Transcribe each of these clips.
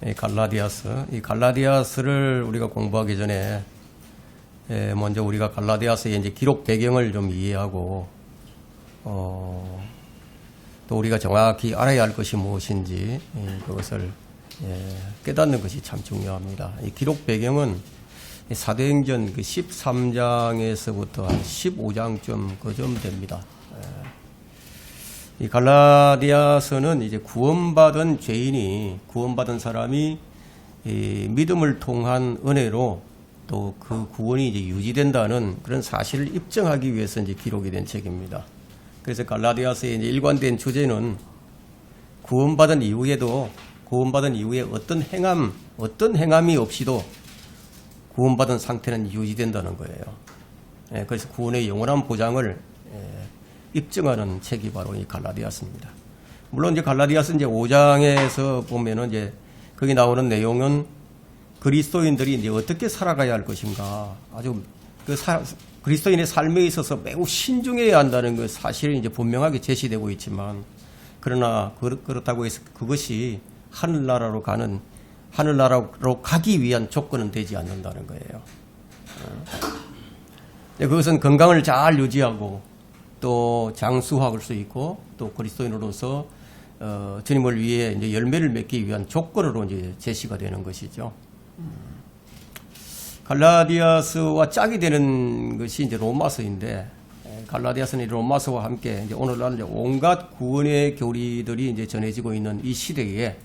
이 갈라디아스를 우리가 공부하기 전에 먼저 우리가 갈라디아스의 이제 기록 배경을 좀 이해하고 또 우리가 정확히 알아야 할 것이 무엇인지 그것을 깨닫는 것이 참 중요합니다. 이 기록 배경은 사도행전 그 13장에서부터 한 15장쯤 그쯤 됩니다. 이 갈라디아서는 이제 구원받은 죄인이, 구원받은 사람이 이 믿음을 통한 은혜로 또 그 구원이 이제 유지된다는 그런 사실을 입증하기 위해서 이제 기록이 된 책입니다. 그래서 갈라디아서의 이제 일관된 주제는 구원받은 이후에 어떤 행함이 없이도 구원받은 상태는 유지된다는 거예요. 그래서 구원의 영원한 보장을 입증하는 책이 바로 이 갈라디아서입니다. 물론 이제 갈라디아서 이제 5장에서 보면은 이제 거기 나오는 내용은 그리스도인들이 이제 어떻게 살아가야 할 것인가, 아주 그리스도인의 삶에 있어서 매우 신중해야 한다는 그 사실이 이제 분명하게 제시되고 있지만, 그러나 그렇다고 해서 그것이 하늘나라로 가기 위한 조건은 되지 않는다는 거예요. 그것은 건강을 잘 유지하고 또 장수할 수 있고 또 그리스도인으로서 주님을 위해 이제 열매를 맺기 위한 조건으로 이제 제시가 되는 것이죠. 갈라디아서와 짝이 되는 것이 이제 로마서인데, 갈라디아서는 로마서와 함께 이제 오늘날 이제 온갖 구원의 교리들이 이제 전해지고 있는 이 시대에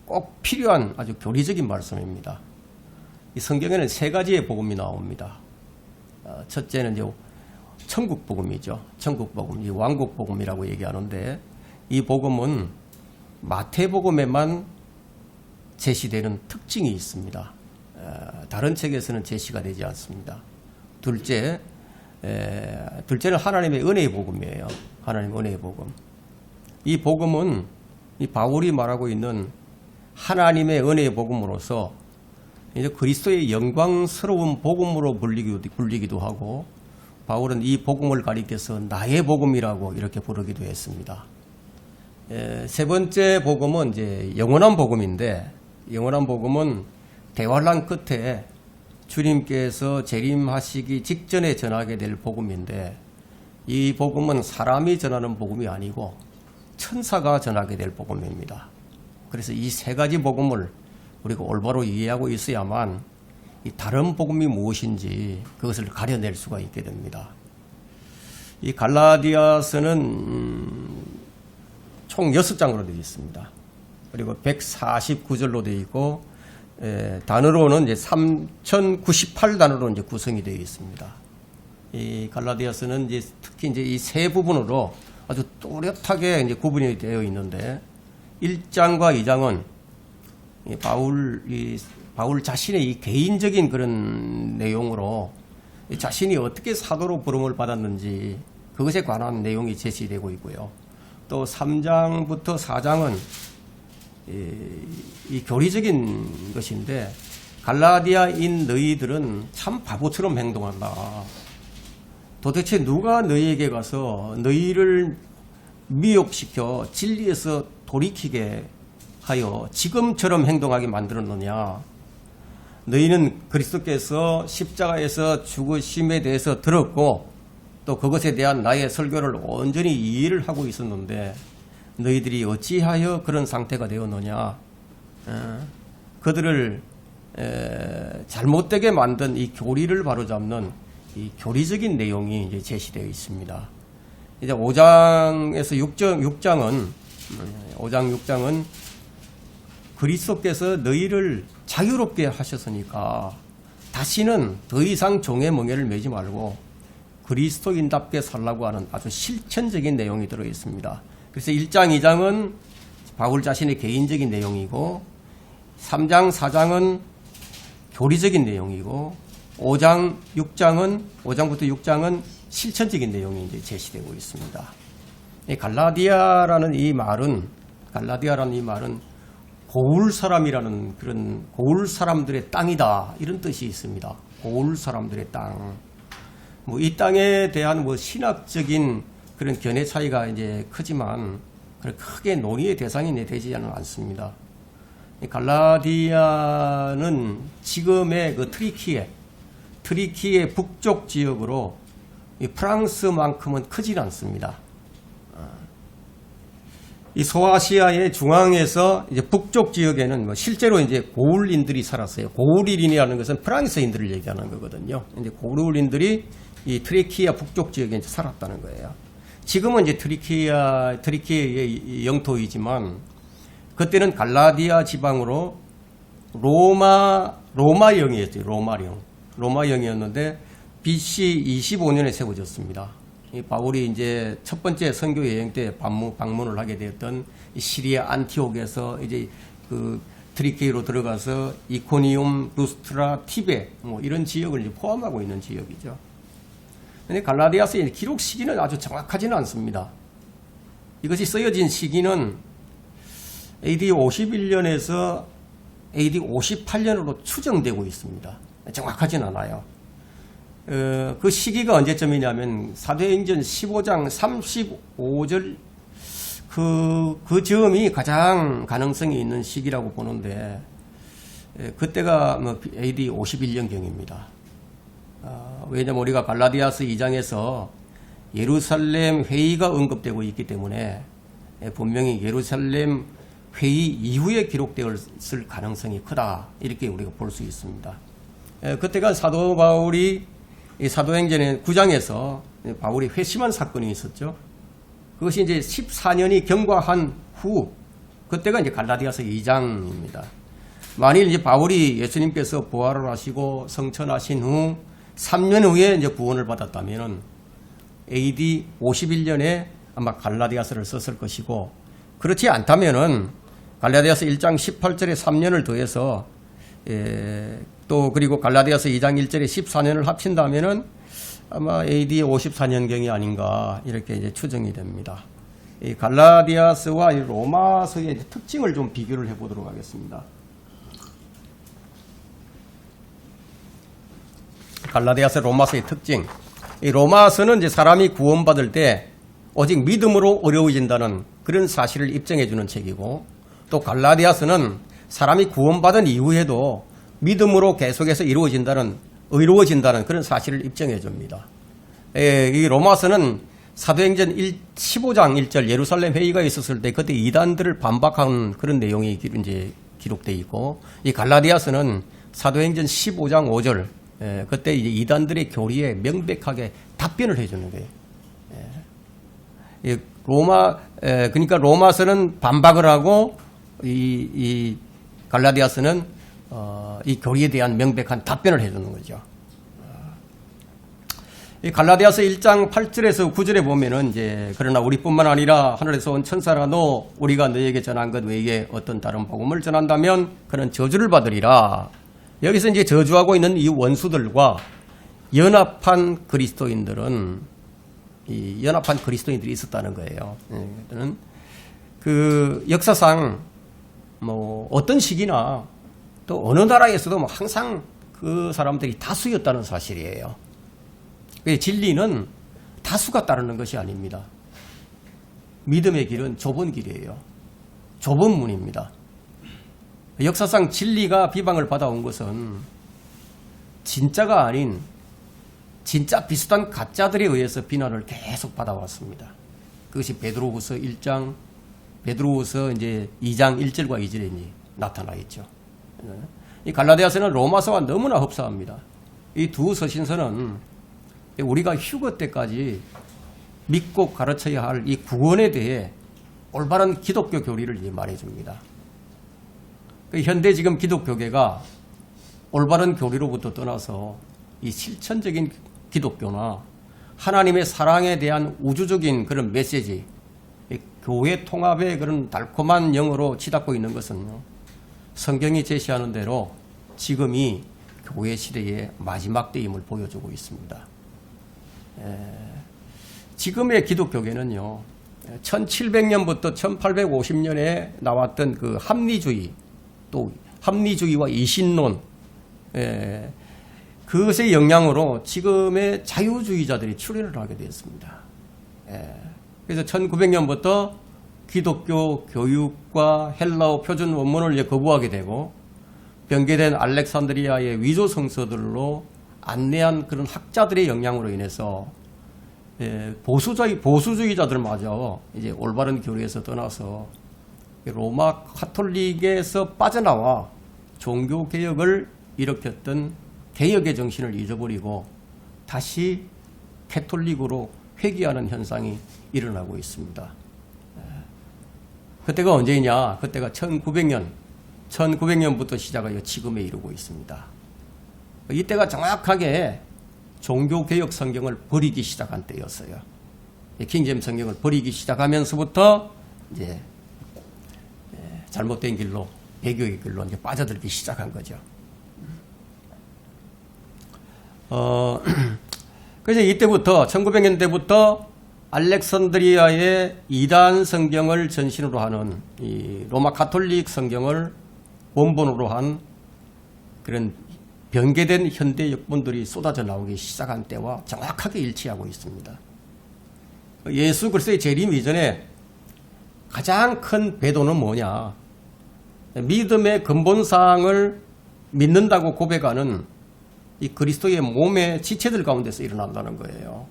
꼭 필요한 아주 교리적인 말씀입니다. 이 성경에는 세 가지의 복음이 나옵니다. 첫째는 이제 천국 복음이죠. 천국 복음, 이 왕국 복음이라고 얘기하는데, 이 복음은 마태복음에만 제시되는 특징이 있습니다. 다른 책에서는 제시가 되지 않습니다. 둘째는 하나님의 은혜의 복음이에요. 하나님의 은혜의 복음. 이 복음은 이 바울이 말하고 있는 하나님의 은혜의 복음으로서 이제 그리스도의 영광스러운 복음으로 불리기도 하고, 바울은 이 복음을 가리켜서 나의 복음이라고 이렇게 부르기도 했습니다. 세 번째 복음은 이제 영원한 복음인데, 영원한 복음은 대환란 끝에 주님께서 재림하시기 직전에 전하게 될 복음인데, 이 복음은 사람이 전하는 복음이 아니고 천사가 전하게 될 복음입니다. 그래서 이 세 가지 복음을 우리가 올바로 이해하고 있어야만 이 다른 복음이 무엇인지 그것을 가려낼 수가 있게 됩니다. 이 갈라디아서는 총 6장으로 되어 있습니다. 그리고 149절로 되어 있고, 단어로는 이제 3098단어로 이제 구성이 되어 있습니다. 이 갈라디아서는 이제 특히 이제 이 세 부분으로 아주 또렷하게 이제 구분이 되어 있는데, 1장과 2장은 바울 자신의 이 개인적인 그런 내용으로 자신이 어떻게 사도로 부름을 받았는지 그것에 관한 내용이 제시되고 있고요. 또 3장부터 4장은 이 교리적인 것인데, 갈라디아인 너희들은 참 바보처럼 행동한다. 도대체 누가 너희에게 가서 너희를 미혹시켜 진리에서 돌이키게 하여 지금처럼 행동하게 만들었느냐. 너희는 그리스도께서 십자가에서 죽으심에 대해서 들었고 또 그것에 대한 나의 설교를 온전히 이해를 하고 있었는데 너희들이 어찌하여 그런 상태가 되었느냐. 그들을 잘못되게 만든 이 교리를 바로잡는 이 교리적인 내용이 이제 제시되어 있습니다. 이제 5장에서 6장은 그리스도께서 너희를 자유롭게 하셨으니까 다시는 더 이상 종의 멍에를 매지 말고 그리스도인답게 살라고 하는 아주 실천적인 내용이 들어 있습니다. 그래서 1장, 2장은 바울 자신의 개인적인 내용이고, 3장, 4장은 교리적인 내용이고, 5장부터 6장은 실천적인 내용이 이제 제시되고 있습니다. 갈라디아라는 이 말은 고울 사람이라는 그런 고울 사람들의 땅이다, 이런 뜻이 있습니다. 고울 사람들의 땅. 이 땅에 대한 신학적인 그런 견해 차이가 이제 크지만 크게 논의의 대상이 되지는 않습니다. 이 갈라디아는 지금의 그 트리키의 북쪽 지역으로 이 프랑스만큼은 크진 않습니다. 이 소아시아의 중앙에서 이제 북쪽 지역에는 뭐 실제로 이제 고울린들이 살았어요. 고울린이라는 것은 프랑스인들을 얘기하는 거거든요. 이제 고울린들이 이 트리키아 북쪽 지역에 이제 살았다는 거예요. 지금은 이제 트리키의 영토이지만 그때는 갈라디아 지방으로 로마령이었죠. 로마령이었는데 BC 25년에 세워졌습니다. 이 바울이 이제 첫 번째 선교 여행 때 방문을 하게 되었던 시리아 안티옥에서 이제 그 트리키로 들어가서 이코니움, 루스트라, 티베 뭐 이런 지역을 이제 포함하고 있는 지역이죠. 근데 갈라디아서의 기록 시기는 아주 정확하지는 않습니다. 이것이 쓰여진 시기는 AD 51년에서 AD 58년으로 추정되고 있습니다. 정확하진 않아요. 그 시기가 언제쯤이냐면 사도행전 15장 35절 그 즈음이 가장 가능성이 있는 시기라고 보는데 그때가 뭐 AD 51년경입니다. 왜냐하면 우리가 갈라디아서 2장에서 예루살렘 회의가 언급되고 있기 때문에 분명히 예루살렘 회의 이후에 기록되었을 가능성이 크다 이렇게 우리가 볼 수 있습니다. 그때가 사도 바울이 이 사도행전의 9장에서 바울이 회심한 사건이 있었죠. 그것이 이제 14년이 경과한 후, 그때가 이제 갈라디아서 2장입니다. 만일 이제 바울이 예수님께서 부활을 하시고 성천하신 후 3년 후에 이제 구원을 받았다면은 AD 51년에 아마 갈라디아서를 썼을 것이고, 그렇지 않다면은 갈라디아서 1장 18절에 3년을 더해서 또 그리고 갈라디아서 2장 1절에 14년을 합친다면은 아마 AD 54년경이 아닌가 이렇게 이제 추정이 됩니다. 이 갈라디아서와 이 로마서의 특징을 좀 비교를 해보도록 하겠습니다. 갈라디아서, 로마서의 특징. 이 로마서는 이제 사람이 구원받을 때 오직 믿음으로 어려워진다는 그런 사실을 입증해주는 책이고, 또 갈라디아서는 사람이 구원받은 이후에도 믿음으로 계속해서 의로워진다는 그런 사실을 입증해 줍니다. 이 로마서는 사도행전 15장 1절 예루살렘 회의가 있었을 때 그때 이단들을 반박한 그런 내용이 이제 기록되어 있고, 이 갈라디아서는 사도행전 15장 5절 그때 이제 이단들의 교리에 명백하게 답변을 해주는 거예요. 그러니까 로마서는 반박을 하고 이 갈라디아서는 이 교리에 대한 명백한 답변을 해주는 거죠. 이 갈라디아서 1장 8절에서 9절에 보면은 이제 그러나 우리뿐만 아니라 하늘에서 온 천사라도 우리가 너에게 전한 것 외에 어떤 다른 복음을 전한다면 그는 저주를 받으리라. 여기서 이제 저주하고 있는 이 원수들과 연합한 그리스도인들이 있었다는 거예요. 그 역사상 뭐 어떤 시기나 또 어느 나라에서도 뭐 항상 그 사람들이 다수였다는 사실이에요. 진리는 다수가 따르는 것이 아닙니다. 믿음의 길은 좁은 길이에요. 좁은 문입니다. 역사상 진리가 비방을 받아온 것은 진짜가 아닌 진짜 비슷한 가짜들에 의해서 비난을 계속 받아왔습니다. 그것이 베드로후서 1장, 베드로후서 이제 2장 1절과 2절에 나타나 있죠. 이 갈라디아서는 로마서와 너무나 흡사합니다. 이 두 서신서는 우리가 휴거 때까지 믿고 가르쳐야 할 이 구원에 대해 올바른 기독교 교리를 말해줍니다. 현대 지금 기독교계가 올바른 교리로부터 떠나서 이 실천적인 기독교나 하나님의 사랑에 대한 우주적인 그런 메시지, 교회 통합의 그런 달콤한 영어로 치닫고 있는 것은 성경이 제시하는 대로 지금이 교회 시대의 마지막 때임을 보여주고 있습니다. 지금의 기독교계는요, 1700년부터 1850년에 나왔던 그 합리주의, 또 합리주의와 이신론, 그것의 영향으로 지금의 자유주의자들이 출현을 하게 되었습니다. 그래서 1900년부터 기독교 교육과 헬라어 표준 원문을 이제 거부하게 되고 변개된 알렉산드리아의 위조 성서들로 안내한 그런 학자들의 영향으로 인해서 보수주의자들마저 이제 올바른 교리에서 떠나서 로마 카톨릭에서 빠져나와 종교 개혁을 일으켰던 개혁의 정신을 잊어버리고 다시 캐톨릭으로 회귀하는 현상이 일어나고 있습니다. 그때가 언제냐? 그때가 1900년부터 시작하여 지금에 이르고 있습니다. 이때가 정확하게 종교개혁 성경을 버리기 시작한 때였어요. 킹제임 성경을 버리기 시작하면서부터 이제 잘못된 길로, 배교의 길로 이제 빠져들기 시작한 거죠. 그래서 이때부터 1900년대부터 알렉산드리아의 이단 성경을 전신으로 하는 이 로마 가톨릭 성경을 원본으로 한 그런 변개된 현대 역본들이 쏟아져 나오기 시작한 때와 정확하게 일치하고 있습니다. 예수 그리스도의 재림 이전에 가장 큰 배도는 뭐냐? 믿음의 근본사항을 믿는다고 고백하는 이 그리스도의 몸의 지체들 가운데서 일어난다는 거예요.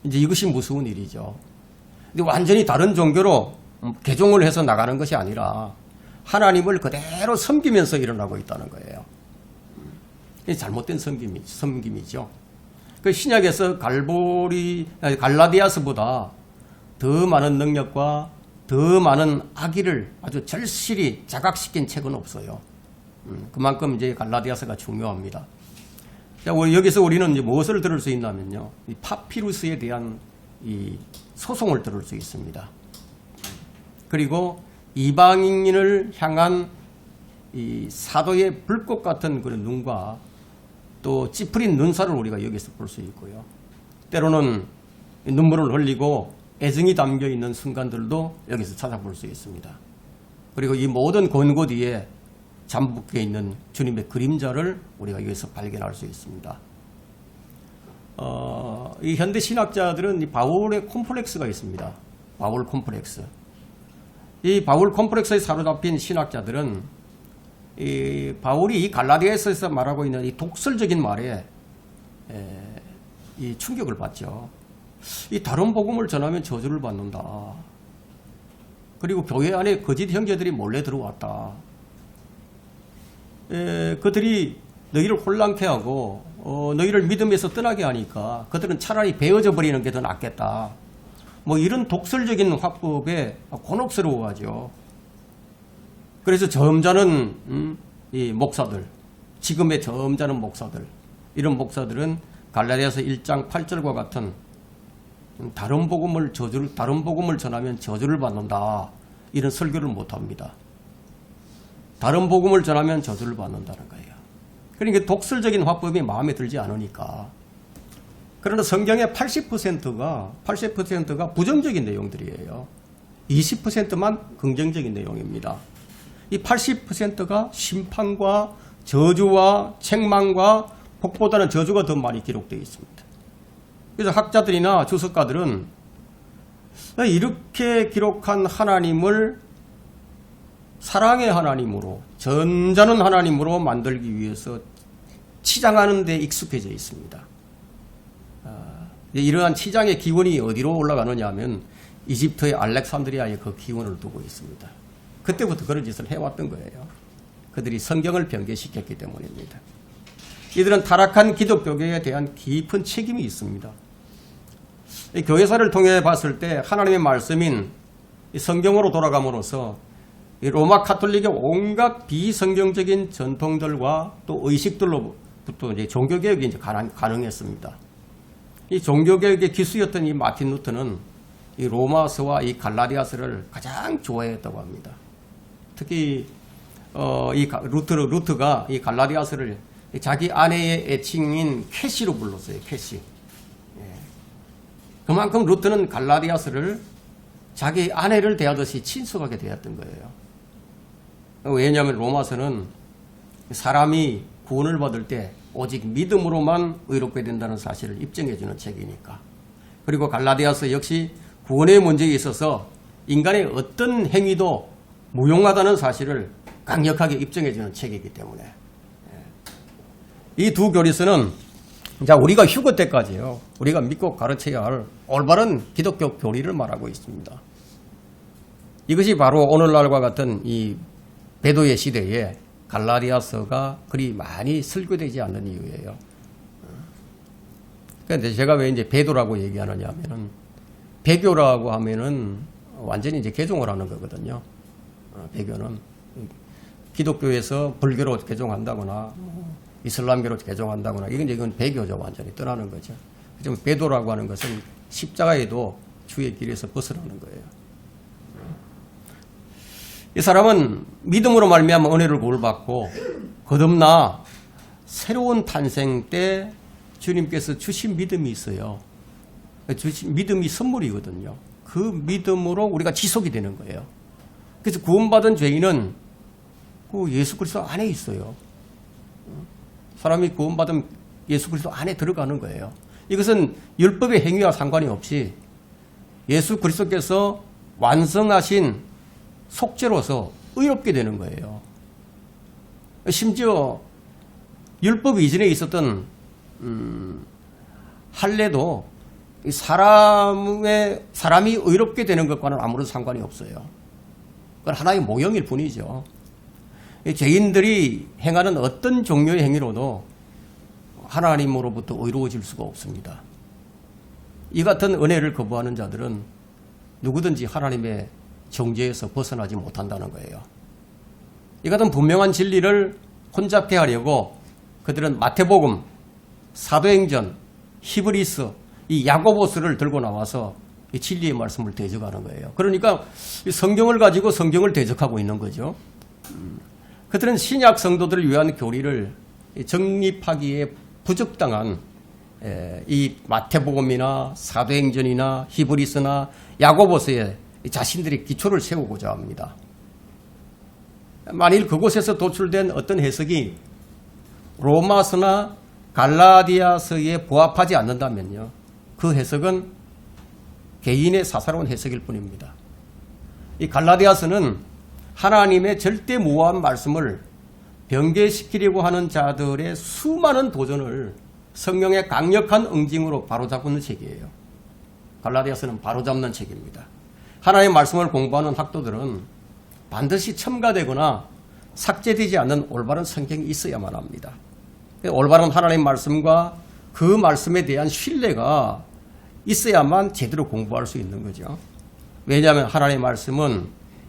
이제 이것이 무서운 일이죠. 근데 완전히 다른 종교로 개종을 해서 나가는 것이 아니라 하나님을 그대로 섬기면서 일어나고 있다는 거예요. 이게 잘못된 섬김이죠. 그 신약에서 갈라디아서보다 더 많은 능력과 더 많은 악의를 아주 절실히 자각시킨 책은 없어요. 그만큼 이제 갈라디아서가 중요합니다. 자, 여기서 우리는 이제 무엇을 들을 수 있냐면요, 이 파피루스에 대한 이 소송을 들을 수 있습니다. 그리고 이방인을 향한 이 사도의 불꽃 같은 그런 눈과 또 찌푸린 눈살을 우리가 여기서 볼 수 있고요. 때로는 눈물을 흘리고 애정이 담겨 있는 순간들도 여기서 찾아볼 수 있습니다. 그리고 이 모든 권고 뒤에 잠복해 있는 주님의 그림자를 우리가 여기서 발견할 수 있습니다. 이 현대 신학자들은 이 바울의 콤플렉스가 있습니다. 바울 콤플렉스. 이 바울 콤플렉스에 사로잡힌 신학자들은 이 바울이 이 갈라디아서에서 말하고 있는 이 독설적인 말에 이 충격을 받죠. 이 다른 복음을 전하면 저주를 받는다. 그리고 교회 안에 거짓 형제들이 몰래 들어왔다. 그들이 너희를 혼란케 하고 너희를 믿음에서 떠나게 하니까 그들은 차라리 베어져 버리는 게 더 낫겠다. 뭐 이런 독설적인 화법에 곤혹스러워하죠. 그래서 점잖은 이 목사들, 지금의 점잖은 목사들, 이런 목사들은 갈라디아서 1장 8절과 같은 다른 복음을 전하면 저주를 받는다. 이런 설교를 못합니다. 다른 복음을 전하면 저주를 받는다는 거예요. 그러니까 독설적인 화법이 마음에 들지 않으니까. 그러나 성경의 80%가 부정적인 내용들이에요. 20%만 긍정적인 내용입니다. 이 80%가 심판과 저주와 책망과 복보다는 저주가 더 많이 기록되어 있습니다. 그래서 학자들이나 주석가들은 이렇게 기록한 하나님을 사랑의 하나님으로, 전자는 하나님으로 만들기 위해서 치장하는 데 익숙해져 있습니다. 이러한 치장의 기원이 어디로 올라가느냐 하면 이집트의 알렉산드리아에 그 기원을 두고 있습니다. 그때부터 그런 짓을 해왔던 거예요. 그들이 성경을 변개시켰기 때문입니다. 이들은 타락한 기독교계에 대한 깊은 책임이 있습니다. 이 교회사를 통해 봤을 때 하나님의 말씀인 성경으로 돌아감으로써 이 로마 카톨릭의 온갖 비성경적인 전통들과 또 의식들로부터 이제 종교개혁이 이제 가능했습니다. 이 종교개혁의 기수였던 이 마틴 루터는 이 로마서와 이 갈라디아서를 가장 좋아했다고 합니다. 특히 이 루터가 이 갈라디아서를 자기 아내의 애칭인 캐시로 불렀어요. 캐시. 그만큼 루터는 갈라디아서를 자기 아내를 대하듯이 친숙하게 대했던 거예요. 왜냐하면 로마서는 사람이 구원을 받을 때 오직 믿음으로만 의롭게 된다는 사실을 입증해 주는 책이니까. 그리고 갈라디아서 역시 구원의 문제에 있어서 인간의 어떤 행위도 무용하다는 사실을 강력하게 입증해주는 책이기 때문에 이 두 교리서는 우리가 휴거 때까지요, 우리가 믿고 가르쳐야 할 올바른 기독교 교리를 말하고 있습니다. 이것이 바로 오늘날과 같은 이 배도의 시대에 갈라디아서가 그리 많이 설교되지 않는 이유예요. 그런데 제가 왜 이제 배도라고 얘기하느냐 하면은, 배교라고 하면은 완전히 이제 개종을 하는 거거든요. 배교는 기독교에서 불교로 개종한다거나 이슬람교로 개종한다거나 이건 배교죠. 완전히 떠나는 거죠. 좀 배도라고 하는 것은 십자가에도 주의 길에서 벗어나는 거예요. 이 사람은 믿음으로 말미암아 은혜를 구원받고 거듭나 새로운 탄생 때 주님께서 주신 믿음이 있어요. 주신 믿음이 선물이거든요. 그 믿음으로 우리가 지속이 되는 거예요. 그래서 구원받은 죄인은 그 예수 그리스도 안에 있어요. 사람이 구원받은 예수 그리스도 안에 들어가는 거예요. 이것은 율법의 행위와 상관이 없이 예수 그리스도께서 완성하신 속죄로서 의롭게 되는 거예요. 심지어 율법 이전에 있었던 할례도 사람이 의롭게 되는 것과는 아무런 상관이 없어요. 그건 하나의 모형일 뿐이죠. 죄인들이 행하는 어떤 종류의 행위로도 하나님으로부터 의로워질 수가 없습니다. 이 같은 은혜를 거부하는 자들은 누구든지 하나님의 정죄에서 벗어나지 못한다는 거예요. 이 같은 분명한 진리를 혼잡케 하려고 그들은 마태복음, 사도행전, 히브리서, 이 야고보서를 들고 나와서 이 진리의 말씀을 대적하는 거예요. 그러니까 성경을 가지고 성경을 대적하고 있는 거죠. 그들은 신약 성도들을 위한 교리를 정립하기에 부적당한 이 마태복음이나 사도행전이나 히브리서나 야고보서에 자신들의 기초를 세우고자 합니다. 만일 그곳에서 도출된 어떤 해석이 로마서나 갈라디아서에 부합하지 않는다면요, 그 해석은 개인의 사사로운 해석일 뿐입니다. 이 갈라디아서는 하나님의 절대 무한 말씀을 변개시키려고 하는 자들의 수많은 도전을 성령의 강력한 응징으로 바로잡는 책이에요. 갈라디아서는 바로잡는 책입니다. 하나님의 말씀을 공부하는 학도들은 반드시 첨가되거나 삭제되지 않는 올바른 성경이 있어야만 합니다. 올바른 하나님의 말씀과 그 말씀에 대한 신뢰가 있어야만 제대로 공부할 수 있는 거죠. 왜냐하면 하나님의 말씀은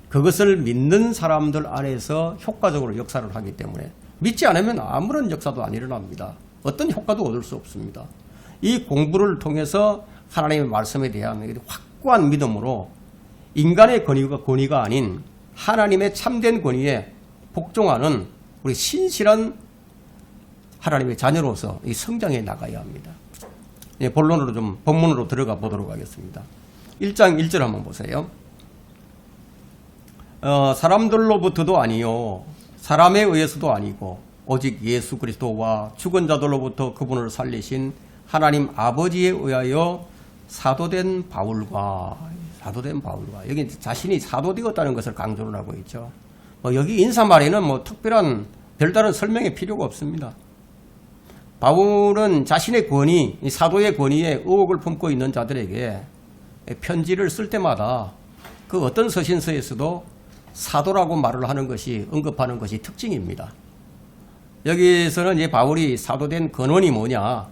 그것을 믿는 사람들 안에서 효과적으로 역사를 하기 때문에 믿지 않으면 아무런 역사도 안 일어납니다. 어떤 효과도 얻을 수 없습니다. 이 공부를 통해서 하나님의 말씀에 대한 확고한 믿음으로 인간의 권위가 아닌 하나님의 참된 권위에 복종하는 우리 신실한 하나님의 자녀로서 이 성장해 나가야 합니다. 본론으로 본문으로 들어가 보도록 하겠습니다. 1장 1절 한번 보세요. 사람들로부터도 아니요 사람에 의해서도 아니고 오직 예수 그리스도와 죽은 자들로부터 그분을 살리신 하나님 아버지에 의하여 사도된 바울과 여기 자신이 사도되었다는 것을 강조를 하고 있죠. 여기 인사말에는 특별한 별다른 설명이 필요가 없습니다. 바울은 자신의 권위, 사도의 권위에 의혹을 품고 있는 자들에게 편지를 쓸 때마다 그 어떤 서신서에서도 사도라고 말을 하는 것이, 언급하는 것이 특징입니다. 여기서는 이제 바울이 사도된 근원이 뭐냐?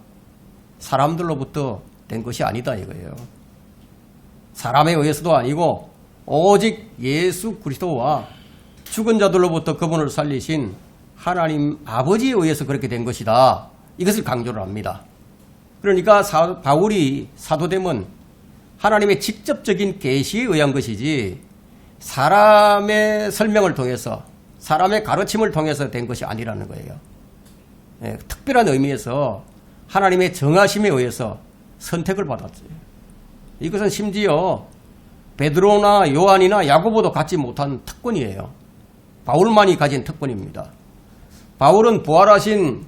사람들로부터 된 것이 아니다 이거예요. 사람에 의해서도 아니고 오직 예수 그리스도와 죽은 자들로부터 그분을 살리신 하나님 아버지에 의해서 그렇게 된 것이다. 이것을 강조를 합니다. 그러니까 바울이 사도됨은 하나님의 직접적인 계시에 의한 것이지 사람의 설명을 통해서, 사람의 가르침을 통해서 된 것이 아니라는 거예요. 특별한 의미에서 하나님의 정하심에 의해서 선택을 받았어요. 이것은 심지어 베드로나 요한이나 야고보도 갖지 못한 특권이에요. 바울만이 가진 특권입니다. 바울은 부활하신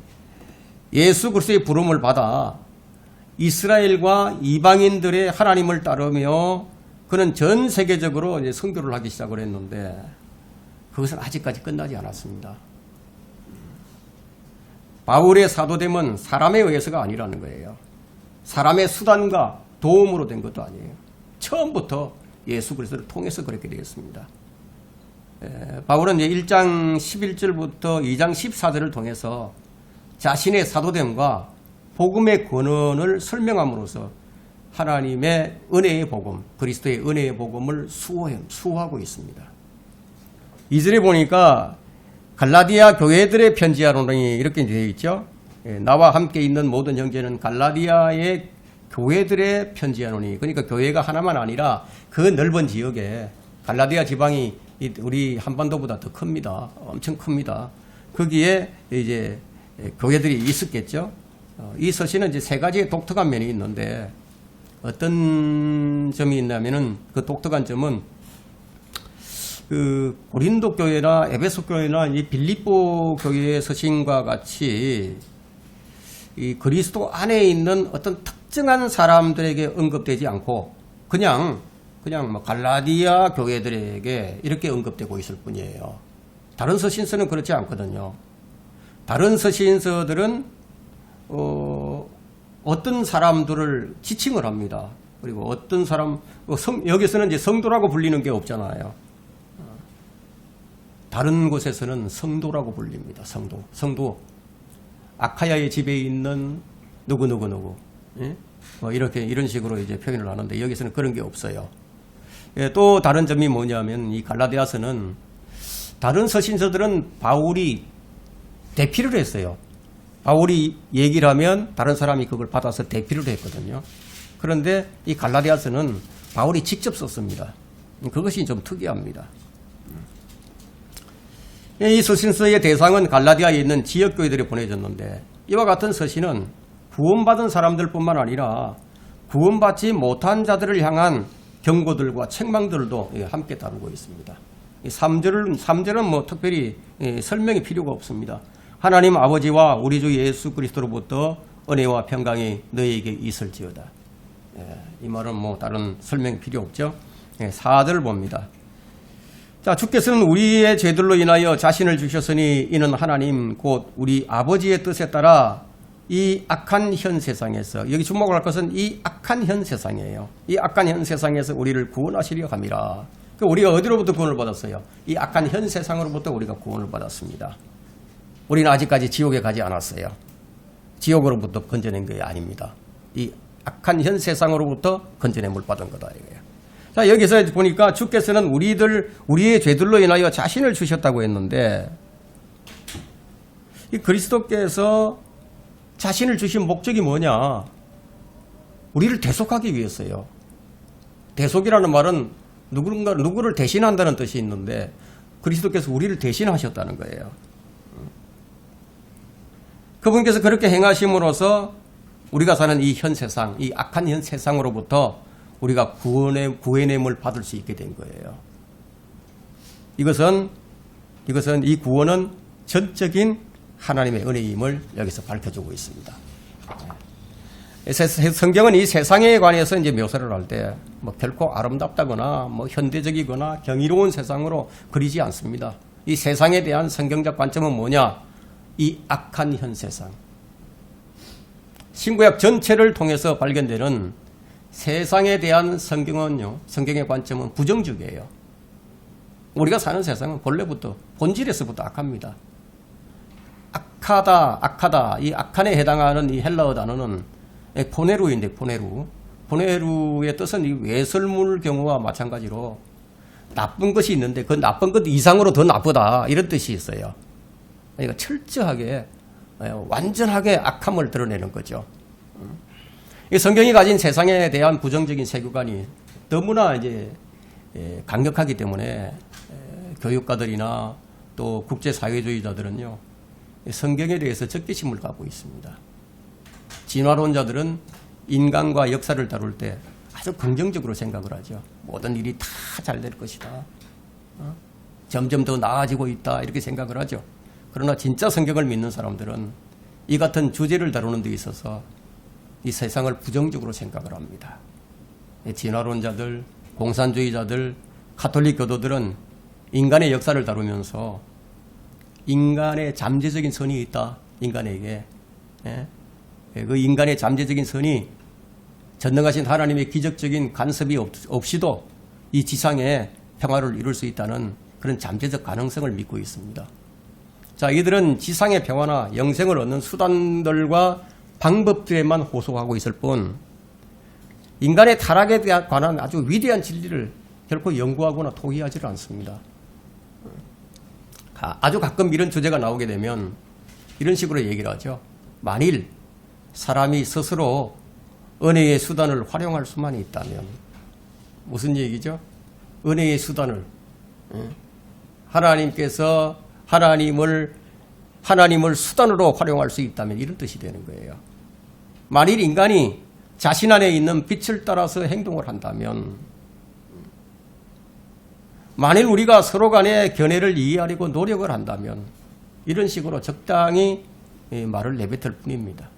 예수 그리스도의 부름을 받아 이스라엘과 이방인들의 하나님을 따르며 그는 전 세계적으로 이제 선교를 하기 시작을 했는데 그것은 아직까지 끝나지 않았습니다. 바울의 사도됨은 사람에 의해서가 아니라는 거예요. 사람의 수단과 도움으로 된 것도 아니에요. 처음부터 예수 그리스도를 통해서 그렇게 되었습니다. 바울은 이제 1장 11절부터 2장 14절을 통해서 자신의 사도됨과 복음의 권원을 설명함으로써 하나님의 은혜의 복음, 그리스도의 은혜의 복음을 수호하고 있습니다. 2절에 보니까 갈라디아 교회들의 편지하노니 이렇게 되어 있죠. 나와 함께 있는 모든 형제는 갈라디아의 교회들의 편지하노니, 그러니까 교회가 하나만 아니라 그 넓은 지역에 갈라디아 지방이 우리 한반도보다 더 큽니다. 엄청 큽니다. 거기에 이제 교회들이 있었겠죠. 이 서신은 이제 세 가지의 독특한 면이 있는데 어떤 점이 있냐면은 그 독특한 점은 그 고린도 교회나 에베소 교회나 이 빌립보 교회의 서신과 같이 이 그리스도 안에 있는 어떤 특정한 사람들에게 언급되지 않고 그냥 뭐 갈라디아 교회들에게 이렇게 언급되고 있을 뿐이에요. 다른 서신서는 그렇지 않거든요. 다른 서신서들은 어떤 사람들을 지칭을 합니다. 그리고 어떤 사람 여기서는 이제 성도라고 불리는 게 없잖아요. 다른 곳에서는 성도라고 불립니다. 성도. 아카야의 집에 있는 누구. 예? 뭐 이런 식으로 이제 표현을 하는데 여기서는 그런 게 없어요. 예, 또 다른 점이 뭐냐면 이 갈라디아서는 다른 서신서들은 바울이 대피를 했어요. 바울이 얘기를 하면 다른 사람이 그걸 받아서 대피를 했거든요. 그런데 이 갈라디아서는 바울이 직접 썼습니다. 그것이 좀 특이합니다. 이 서신서의 대상은 갈라디아에 있는 지역교회들이 보내졌는데 이와 같은 서신은 구원받은 사람들뿐만 아니라 구원받지 못한 자들을 향한 경고들과 책망들도 함께 다루고 있습니다. 3절은 뭐 특별히 설명이 필요가 없습니다. 하나님 아버지와 우리 주 예수 그리스도로부터 은혜와 평강이 너희에게 있을지어다. 이 말은 뭐 다른 설명이 필요 없죠. 4절을 봅니다. 자, 주께서는 우리의 죄들로 인하여 자신을 주셨으니 이는 하나님 곧 우리 아버지의 뜻에 따라 이 악한 현 세상에서, 여기 주목을 할 것은 이 악한 현 세상이에요. 이 악한 현 세상에서 우리를 구원하시려 함이라. 우리가 어디로부터 구원을 받았어요? 이 악한 현 세상으로부터 우리가 구원을 받았습니다. 우리는 아직까지 지옥에 가지 않았어요. 지옥으로부터 건져낸 게 아닙니다. 이 악한 현 세상으로부터 건져냄을 받은 거다 이거예요. 자, 여기서 보니까 주께서는 우리의 죄들로 인하여 자신을 주셨다고 했는데 이 그리스도께서 자신을 주신 목적이 뭐냐? 우리를 대속하기 위해서요. 대속이라는 말은 누구를 대신한다는 뜻이 있는데 그리스도께서 우리를 대신하셨다는 거예요. 그분께서 그렇게 행하심으로써 우리가 사는 이 현 세상, 이 악한 현 세상으로부터 우리가 구원을 받을 수 있게 된 거예요. 이것은 이 구원은 전적인 하나님의 은혜임을 여기서 밝혀주고 있습니다. 성경은 이 세상에 관해서 이제 묘사를 할 때 뭐 결코 아름답다거나 뭐 현대적이거나 경이로운 세상으로 그리지 않습니다. 이 세상에 대한 성경적 관점은 뭐냐? 이 악한 현 세상. 신구약 전체를 통해서 발견되는 세상에 대한 성경의 관점은 부정적이에요. 우리가 사는 세상은 본래부터, 본질에서부터 악합니다. 악하다. 이 악한에 해당하는 이 헬라어 단어는 포네루인데, 포네루. 포네루의 뜻은 이 외설물 경우와 마찬가지로 나쁜 것이 있는데 그 나쁜 것 이상으로 더 나쁘다. 이런 뜻이 있어요. 그러니까 철저하게, 완전하게 악함을 드러내는 거죠. 이 성경이 가진 세상에 대한 부정적인 세계관이 너무나 이제 강력하기 때문에 교육가들이나 또 국제사회주의자들은요, 성경에 대해서 적개심을 갖고 있습니다. 진화론자들은 인간과 역사를 다룰 때 아주 긍정적으로 생각을 하죠. 모든 일이 다 잘 될 것이다. 점점 더 나아지고 있다. 이렇게 생각을 하죠. 그러나 진짜 성경을 믿는 사람들은 이 같은 주제를 다루는 데 있어서 이 세상을 부정적으로 생각을 합니다. 진화론자들, 공산주의자들, 가톨릭 교도들은 인간의 역사를 다루면서 인간의 잠재적인 선이 있다. 인간에게. 예? 그 인간의 잠재적인 선이 전능하신 하나님의 기적적인 간섭이 없이도 이 지상에 평화를 이룰 수 있다는 그런 잠재적 가능성을 믿고 있습니다. 자, 이들은 지상의 평화나 영생을 얻는 수단들과 방법들에만 호소하고 있을 뿐 인간의 타락에 관한 아주 위대한 진리를 결코 연구하거나 토의하지를 않습니다. 아주 가끔 이런 주제가 나오게 되면 이런 식으로 얘기를 하죠. 만일 사람이 스스로 은혜의 수단을 활용할 수만 있다면 무슨 얘기죠? 은혜의 수단을 하나님께서 하나님을 수단으로 활용할 수 있다면 이런 뜻이 되는 거예요. 만일 인간이 자신 안에 있는 빛을 따라서 행동을 한다면 만일 우리가 서로 간의 견해를 이해하려고 노력을 한다면 이런 식으로 적당히 말을 내뱉을 뿐입니다.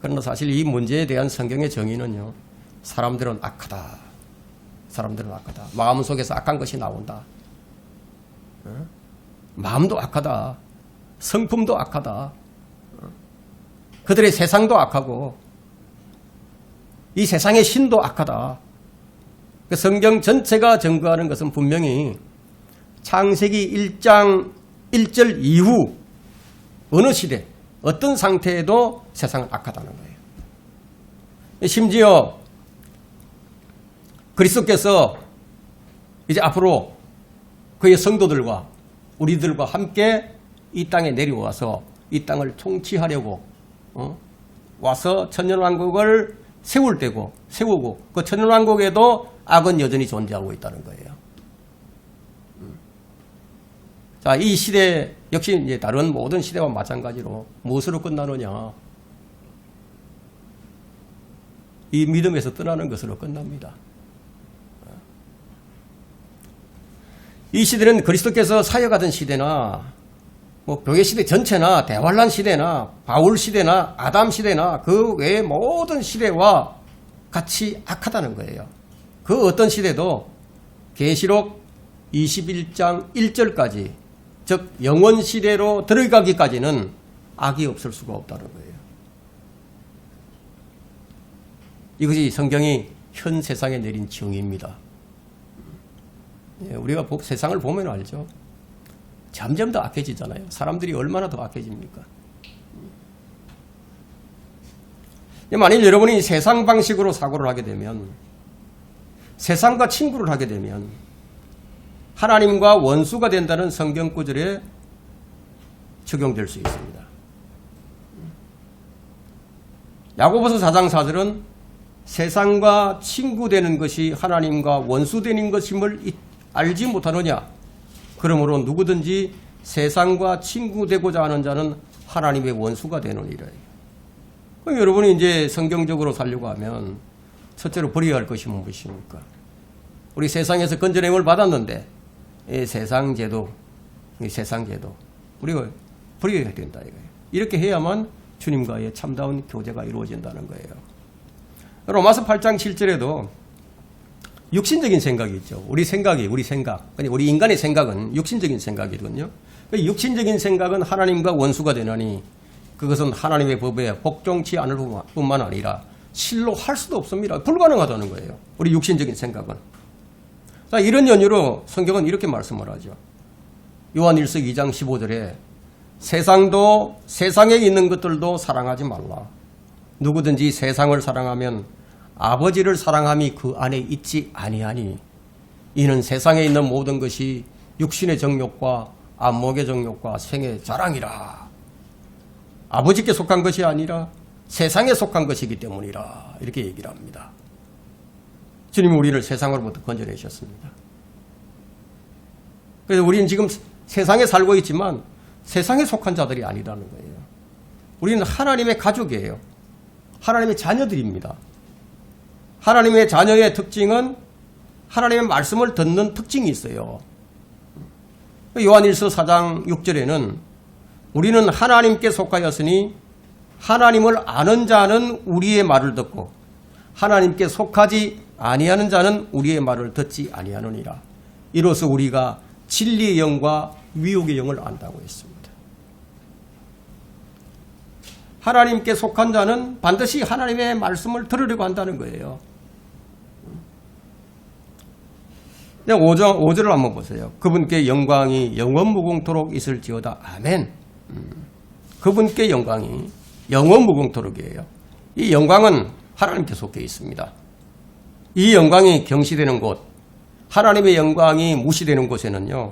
그러나 사실 이 문제에 대한 성경의 정의는요. 사람들은 악하다. 사람들은 악하다. 마음속에서 악한 것이 나온다. 마음도 악하다. 성품도 악하다. 그들의 세상도 악하고 이 세상의 신도 악하다. 성경 전체가 증거하는 것은 분명히 창세기 1장 1절 이후 어느 시대 어떤 상태에도 세상은 악하다는 거예요. 심지어 그리스도께서 이제 앞으로 그의 성도들과 우리들과 함께 이 땅에 내려와서 이 땅을 통치하려고 와서 천년왕국을 세우고 그 천년왕국에도 악은 여전히 존재하고 있다는 거예요. 자, 이 시대 역시 이제 다른 모든 시대와 마찬가지로 무엇으로 끝나느냐? 이 믿음에서 떠나는 것으로 끝납니다. 이 시대는 그리스도께서 사역하던 시대나 교회 시대 전체나 대환란 시대나 바울 시대나 아담 시대나 그 외의 모든 시대와 같이 악하다는 거예요. 그 어떤 시대도 계시록 21장 1절까지 즉 영원 시대로 들어가기까지는 악이 없을 수가 없다는 거예요. 이것이 성경이 현 세상에 내린 정의입니다. 우리가 세상을 보면 알죠. 점점 더 악해지잖아요. 사람들이 얼마나 더 악해집니까? 만일 여러분이 세상 방식으로 사고를 하게 되면 세상과 친구를 하게 되면 하나님과 원수가 된다는 성경 구절에 적용될 수 있습니다. 야고보서 4장 4절은 세상과 친구 되는 것이 하나님과 원수 되는 것임을 알지 못하느냐? 그러므로 누구든지 세상과 친구 되고자 하는 자는 하나님의 원수가 되느니라. 그럼 여러분이 이제 성경적으로 살려고 하면 첫째로 버려야 할 것이 무엇입니까? 우리 세상에서 건져냄을 받았는데 이 세상 제도 우리가 버려야 된다 이거예요. 이렇게 해야만 주님과의 참다운 교제가 이루어진다는 거예요. 로마서 8장 7절에도 육신적인 생각이 있죠. 우리 인간의 생각은 육신적인 생각이거든요. 육신적인 생각은 하나님과 원수가 되나니 그것은 하나님의 법에 복종치 않을 뿐만 아니라 실로 할 수도 없습니다. 불가능하다는 거예요. 우리 육신적인 생각은. 자, 이런 연유로 성경은 이렇게 말씀을 하죠. 요한일서 2장 15절에 세상도 세상에 있는 것들도 사랑하지 말라. 누구든지 세상을 사랑하면 아버지를 사랑함이 그 안에 있지 아니하니 이는 세상에 있는 모든 것이 육신의 정욕과 안목의 정욕과 생의 자랑이라. 아버지께 속한 것이 아니라 세상에 속한 것이기 때문이라. 이렇게 얘기를 합니다. 주님은 우리를 세상으로부터 건져내셨습니다. 그래서 우리는 지금 세상에 살고 있지만 세상에 속한 자들이 아니라는 거예요. 우리는 하나님의 가족이에요. 하나님의 자녀들입니다. 하나님의 자녀의 특징은 하나님의 말씀을 듣는 특징이 있어요. 요한일서 4장 6절에는 우리는 하나님께 속하였으니 하나님을 아는 자는 우리의 말을 듣고 하나님께 속하지 아니하는 자는 우리의 말을 듣지 아니하느니라. 이로써 우리가 진리의 영과 미혹의 영을 안다고 했습니다. 하나님께 속한 자는 반드시 하나님의 말씀을 들으려고 한다는 거예요. 5절을 한번 보세요. 그분께 영광이 영원무궁토록 있을지어다. 아멘. 그분께 영광이 영원무궁토록이에요. 이 영광은 하나님께 속해 있습니다. 이 영광이 경시되는 곳, 하나님의 영광이 무시되는 곳에는요,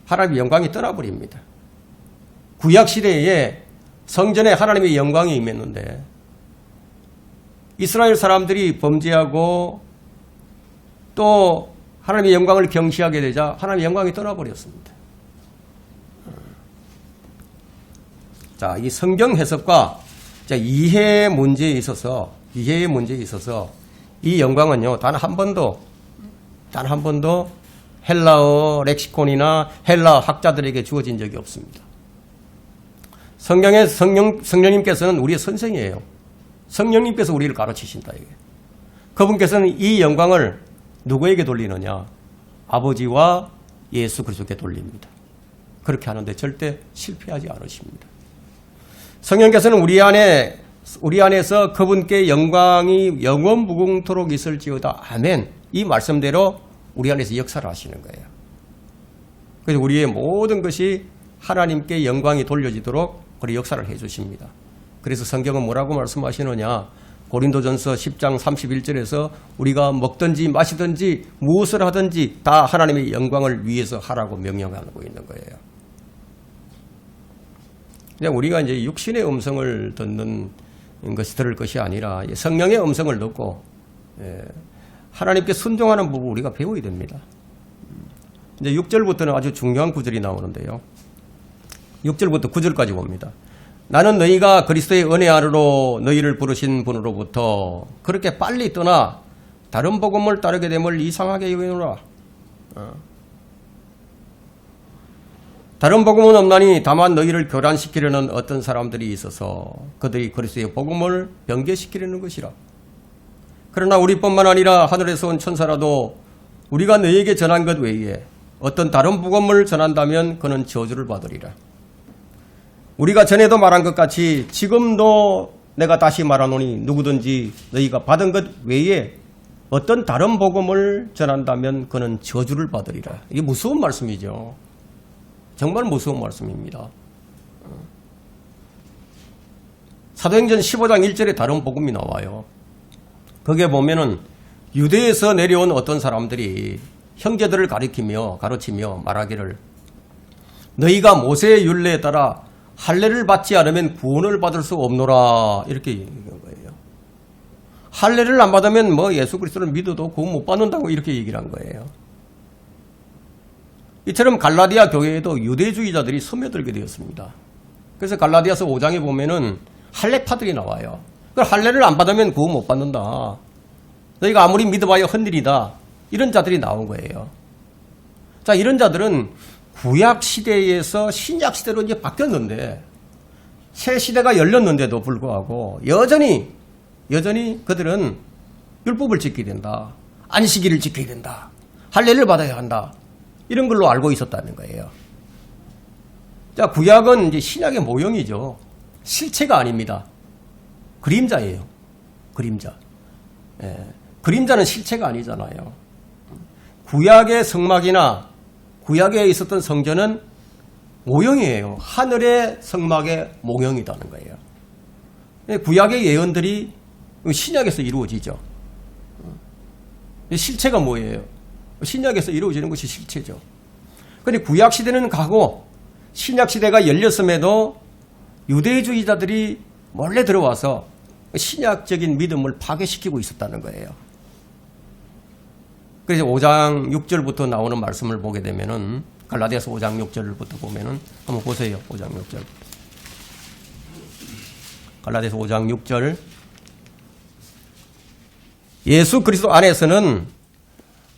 하나님의 영광이 떠나버립니다. 구약시대에 성전에 하나님의 영광이 임했는데 이스라엘 사람들이 범죄하고 또 하나님의 영광을 경시하게 되자 하나님의 영광이 떠나버렸습니다. 자, 이 성경 해석과 이해의 문제에 있어서 이 영광은요, 단 한 번도 헬라어 렉시콘이나 헬라어 학자들에게 주어진 적이 없습니다. 성경의 성령님께서는 우리의 선생이에요. 성령님께서 우리를 가르치신다. 이게. 그분께서는 이 영광을 누구에게 돌리느냐? 아버지와 예수 그리스도께 돌립니다. 그렇게 하는데 절대 실패하지 않으십니다. 성령께서는 우리 안에서 그분께 영광이 영원무궁토록 있을지어다. 아멘. 이 말씀대로 우리 안에서 역사를 하시는 거예요. 그래서 우리의 모든 것이 하나님께 영광이 돌려지도록 그리 역사를 해 주십니다. 그래서 성경은 뭐라고 말씀하시느냐? 고린도전서 10장 31절에서 우리가 먹든지 마시든지 무엇을 하든지 다 하나님의 영광을 위해서 하라고 명령하고 있는 거예요. 그냥 우리가 이제 육신의 음성을 듣는 것이 들을 것이 아니라 성령의 음성을 듣고 하나님께 순종하는 부분 우리가 배워야 됩니다. 이제 6절부터는 아주 중요한 구절이 나오는데요. 6절부터 9절까지 봅니다. 나는 너희가 그리스도의 은혜 아래로 너희를 부르신 분으로부터 그렇게 빨리 떠나 다른 복음을 따르게 됨을 이상하게 여기노라. 다른 복음은 없나니 다만 너희를 교란시키려는 어떤 사람들이 있어서 그들이 그리스도의 복음을 변개시키려는 것이라. 그러나 우리뿐만 아니라 하늘에서 온 천사라도 우리가 너희에게 전한 것 외에 어떤 다른 복음을 전한다면 그는 저주를 받으리라. 우리가 전에도 말한 것 같이 지금도 내가 다시 말하노니 누구든지 너희가 받은 것 외에 어떤 다른 복음을 전한다면 그는 저주를 받으리라. 이게 무서운 말씀이죠. 정말 무서운 말씀입니다. 사도행전 15장 1절에 다른 복음이 나와요. 거기에 보면은 유대에서 내려온 어떤 사람들이 형제들을 가르치며 말하기를 너희가 모세의 율례에 따라 할례를 받지 않으면 구원을 받을 수 없노라 이렇게 얘기한 거예요. 할례를 안 받으면 예수 그리스도를 믿어도 구원 못 받는다고 이렇게 얘기를 한 거예요. 이처럼 갈라디아 교회에도 유대주의자들이 스며들게 되었습니다. 그래서 갈라디아서 5장에 보면은 할례파들이 나와요. 할례를 안 받으면 구원 못 받는다. 너희가 아무리 믿어봐야 헛일이다. 이런 자들이 나온 거예요. 자, 이런 자들은 구약 시대에서 신약 시대로 이제 바뀌었는데 새 시대가 열렸는데도 불구하고 여전히 그들은 율법을 지켜야 된다. 안식일을 지켜야 된다. 할례를 받아야 한다. 이런 걸로 알고 있었다는 거예요. 자, 구약은 이제 신약의 모형이죠. 실체가 아닙니다. 그림자예요. 그림자. 그림자는 실체가 아니잖아요. 구약의 성막이나 구약에 있었던 성전은 모형이에요. 하늘의 성막의 모형이라는 거예요. 구약의 예언들이 신약에서 이루어지죠. 실체가 뭐예요? 신약에서 이루어지는 것이 실체죠. 그런데 구약 시대는 가고 신약 시대가 열렸음에도 유대주의자들이 몰래 들어와서 신약적인 믿음을 파괴시키고 있었다는 거예요. 그래서 5장 6절부터 나오는 말씀을 보게 되면은 갈라디아서 5장 6절부터 보면은 한번 보세요. 5장 6절. 갈라디아서 5장 6절. 예수 그리스도 안에서는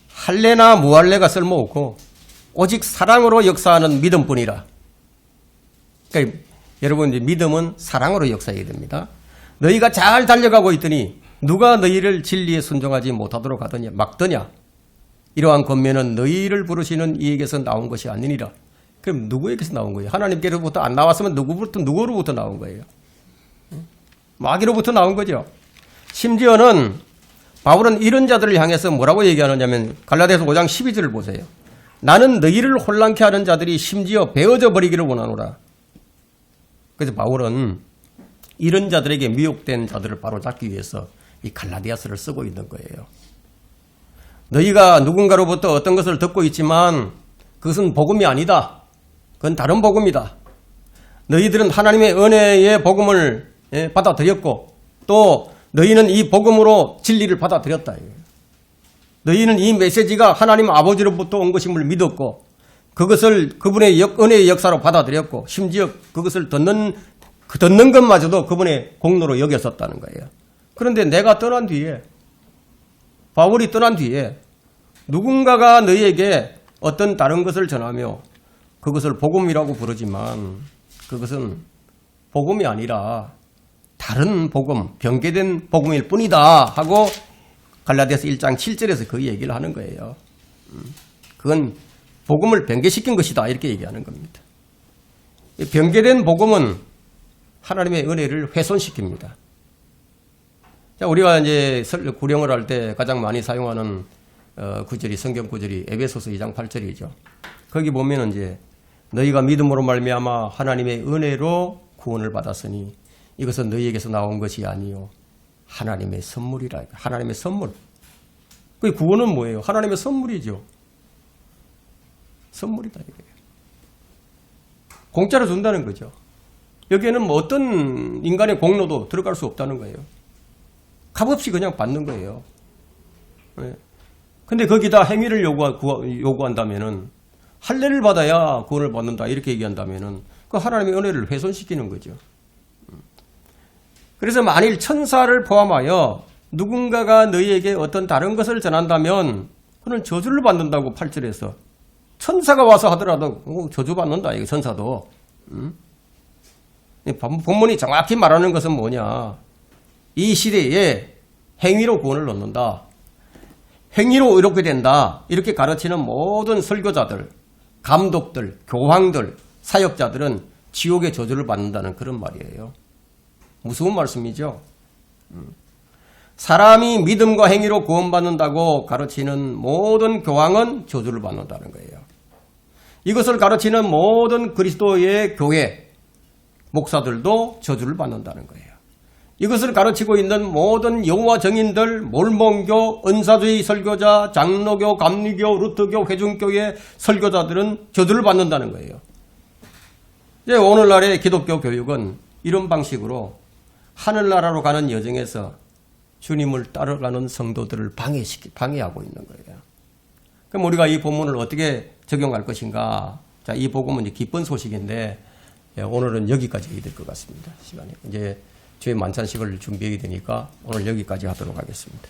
할례나 무할례가 쓸모없고 오직 사랑으로 역사하는 믿음뿐이라. 그러니까 여러분 이제 믿음은 사랑으로 역사해야 됩니다. 너희가 잘 달려가고 있더니 누가 너희를 진리에 순종하지 못하도록 하더냐 막더냐. 이러한 권면은 너희를 부르시는 이에게서 나온 것이 아니니라. 그럼 누구에게서 나온 거예요? 하나님께로부터 안 나왔으면 누구로부터 나온 거예요? 마귀로부터 나온 거죠. 심지어는 바울은 이런 자들을 향해서 뭐라고 얘기하느냐면 갈라디아서 5장 12절을 보세요. 나는 너희를 혼란케 하는 자들이 심지어 베어져 버리기를 원하노라. 그래서 바울은 이런 자들에게 미혹된 자들을 바로잡기 위해서 이 갈라디아서를 쓰고 있는 거예요. 너희가 누군가로부터 어떤 것을 듣고 있지만 그것은 복음이 아니다. 그건 다른 복음이다. 너희들은 하나님의 은혜의 복음을 받아들였고 또 너희는 이 복음으로 진리를 받아들였다. 너희는 이 메시지가 하나님 아버지로부터 온 것임을 믿었고 그것을 그분의 은혜의 역사로 받아들였고 심지어 그것을 듣는 것마저도 그분의 공로로 여겼었다는 거예요. 그런데 내가 떠난 뒤에 바울이 떠난 뒤에 누군가가 너희에게 어떤 다른 것을 전하며 그것을 복음이라고 부르지만 그것은 복음이 아니라 다른 복음, 변개된 복음일 뿐이다 하고 갈라디아서 1장 7절에서 그 얘기를 하는 거예요. 그건 복음을 변개시킨 것이다 이렇게 얘기하는 겁니다. 변개된 복음은 하나님의 은혜를 훼손시킵니다. 자, 우리가 이제 구령을 할 때 가장 많이 사용하는 구절이 성경 구절이 에베소서 2장 8절이죠. 거기 보면은 이제 너희가 믿음으로 말미암아 하나님의 은혜로 구원을 받았으니 이것은 너희에게서 나온 것이 아니요 하나님의 선물이라. 하나님의 선물. 그 구원은 뭐예요? 하나님의 선물이죠. 선물이다 이거예요. 공짜로 준다는 거죠. 여기에는 뭐 어떤 인간의 공로도 들어갈 수 없다는 거예요. 값없이 그냥 받는 거예요. 근데 거기다 행위를 요구한다면은 할례를 받아야 구원을 받는다 이렇게 얘기한다면은 그 하나님의 은혜를 훼손시키는 거죠. 그래서 만일 천사를 포함하여 누군가가 너희에게 어떤 다른 것을 전한다면 그는 저주를 받는다고 8절에서 천사가 와서 하더라도 저주받는다 이거 천사도. 본문이 정확히 말하는 것은 뭐냐. 이 시대에 행위로 구원을 얻는다. 행위로 이렇게 된다. 이렇게 가르치는 모든 설교자들, 감독들, 교황들, 사역자들은 지옥의 저주를 받는다는 그런 말이에요. 무서운 말씀이죠. 사람이 믿음과 행위로 구원받는다고 가르치는 모든 교황은 저주를 받는다는 거예요. 이것을 가르치는 모든 그리스도의 교회, 목사들도 저주를 받는다는 거예요. 이것을 가르치고 있는 모든 여호와 증인들, 몰몬교, 은사주의 설교자, 장로교, 감리교, 루터교, 회중교의 설교자들은 저주를 받는다는 거예요. 이제 오늘날의 기독교 교육은 이런 방식으로 하늘나라로 가는 여정에서 주님을 따라가는 성도들을 방해하고 있는 거예요. 그럼 우리가 이 본문을 어떻게 적용할 것인가? 자, 이 복음은 이제 기쁜 소식인데 오늘은 여기까지 해야 될 것 같습니다. 시간이 이제 주의 만찬식을 준비해야 되니까 오늘 여기까지 하도록 하겠습니다.